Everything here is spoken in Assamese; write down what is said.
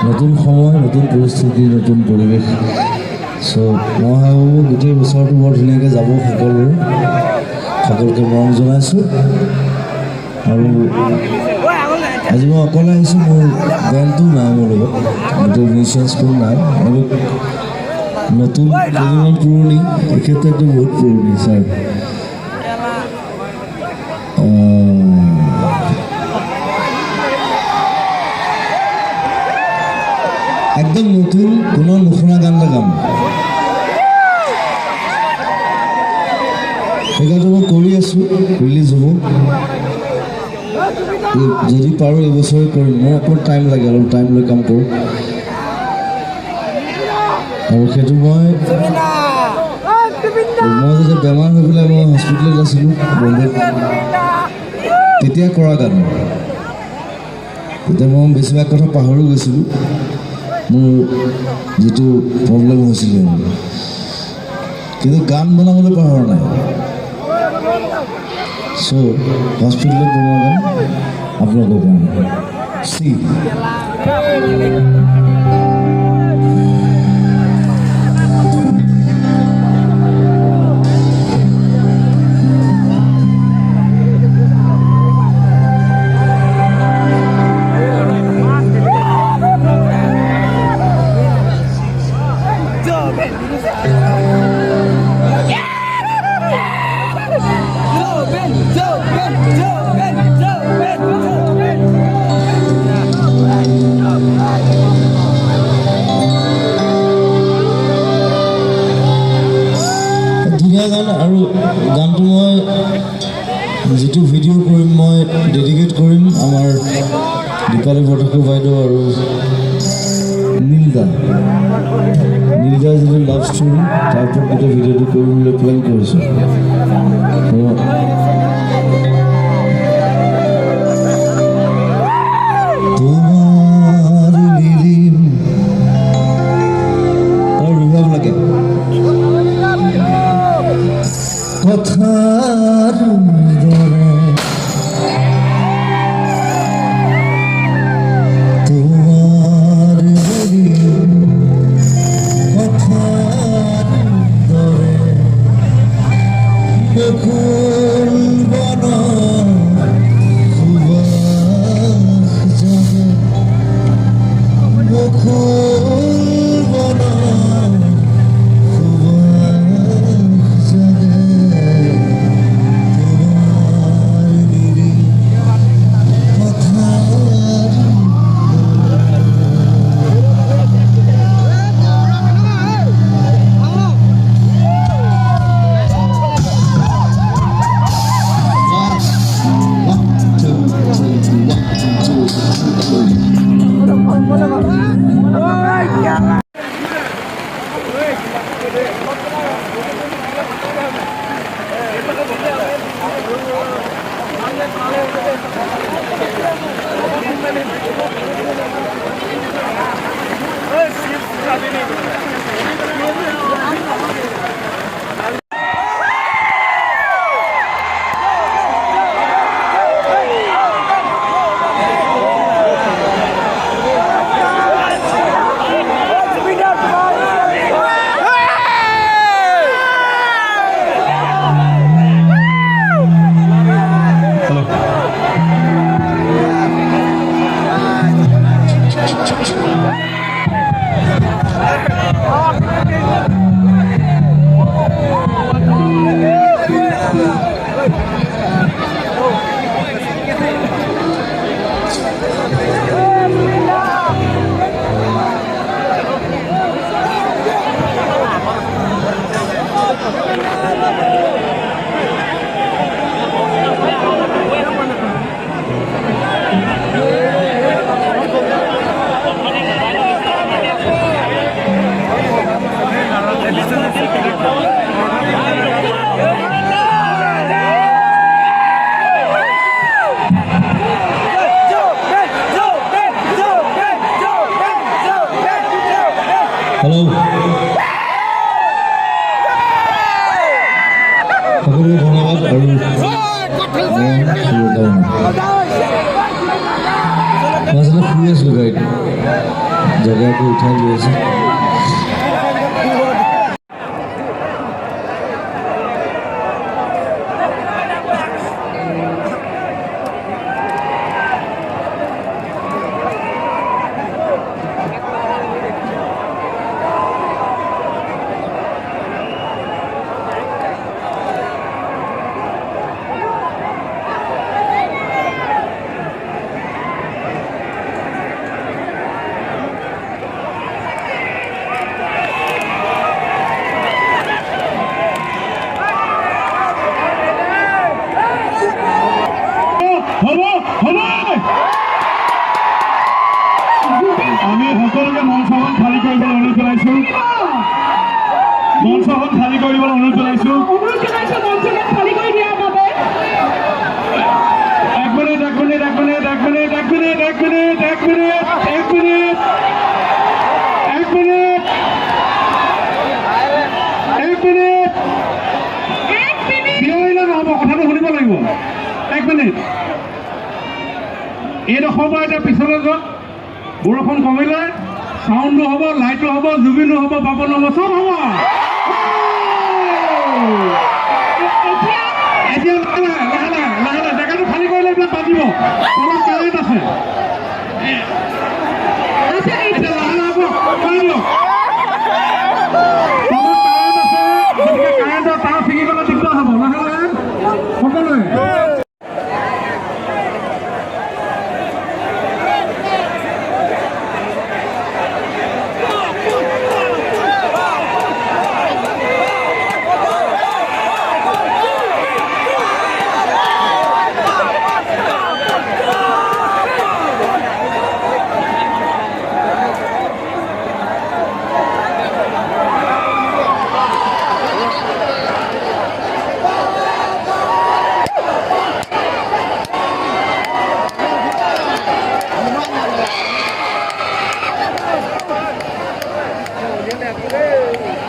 নতুন সময়, নতুন পৰিস্থিতি, নতুন পৰিৱেশ। চ' মই ভাবোঁ গোটেই বছৰটো বৰ ধুনীয়াকৈ যাব সকলোকে মৰম জনাইছোঁ। আৰু আজি মই অকলে আহিছোঁ, মোৰ বেণ্ডটো নাই মোৰ লগত, গোটেই মিউজিচিয়ানছ কোনো নাই। আৰু নতুন কেইজনমান পুৰণি, তেখেতটো একদম বহুত পুৰণি ছাৰ। একদম নতুন, কোনো নুশুনা গান এটা গাম। সেই গানটো মই কৰি আছোঁ, ৰিলিজ হ'ব। যদি পাৰোঁ এইবছৰে কৰিম। মোৰ অকণমান টাইম লাগে, অলপ টাইম লৈ কাম কৰোঁ। আৰু সেইটো মই যেতিয়া বেমাৰ হৈ পেলাই মই হস্পিটেলত আছিলোঁ বম্বেত, তেতিয়া কৰা গান। তেতিয়া মই বেছিভাগ কথা পাহৰি গৈছিলোঁ, মোৰ যিটো প্ৰব্লেম হৈছিলে। কিন্তু গান বনাবলৈ পাহৰা নাই। চ' হস্পিটেলত বনোৱা গান আপোনালোকৰ কাৰণে চি। ধুনীয়া গান। আৰু গানটো মই যিটো ভিডিঅ' কৰিম, মই ডেডিকেট কৰিম আমাৰ দীপালী বৰঠাকুৰ বাইদেউ আৰু নীলদাৰ যিটো লাভ ষ্টৰী, তাৰ ওপৰত গোটেই ভিডিঅ'টো কৰিবলৈ প্লেন কৰিছোঁ। তোমাৰ নিৰিম আৰু ৰিভাব লাগে কথাৰ দৰে, তোমাৰ নিৰিম কথাৰ দৰে, বকুল বনৰ সুবাস জাগে, বকুল বনৰ সুবাস জাগে, তোমাৰ নিৰিম কথাৰ হেল্ল', সকলোকে ধন্যবাদ। আৰু মই আচলতে শুই আছিলোঁ গাড়ীত। জেগাটো উঠাই লৈ আছে আমি সকলোকে মঞ্চখন খালী কৰিবলৈ অনুৰোধ জনাইছোঁ মঞ্চখন খালী কৰিবলৈ অনুৰোধ জনাইছোঁ এক মিনিট এক মিনিট এক মিনিট এক মিনিট এক মিনিট এক মিনিট এক মিনিট এক মিনিট এক মিনিট এক মিনিট চিঞৰিলে নহ'ব কথাটো শুনিব লাগিব এক মিনিট এইডোখৰ পৰা এতিয়া পিছলৈ যাওক বৰষুণ কমিলে চাউণ্ডো হ'ব লাইটো হ'ব জুবিনো হ'ব পাপনো হ'ব চব হ'ব এতিয়া লাহে লাহে লাহে লাহে জেগাটো খালী কৰিলে এইবিলাক বাজিব অলপ কাৰেণ্ট আছে এতিয়া লাহে লাহে কৰি দিয়ক তলত কাৰেণ্ট আছে গতিকে কাৰেণ্টৰ তাঁৰ ছিঙি গ'লে দিগদাৰ হ'ব লাহে লাহে সকলোৱে Hey!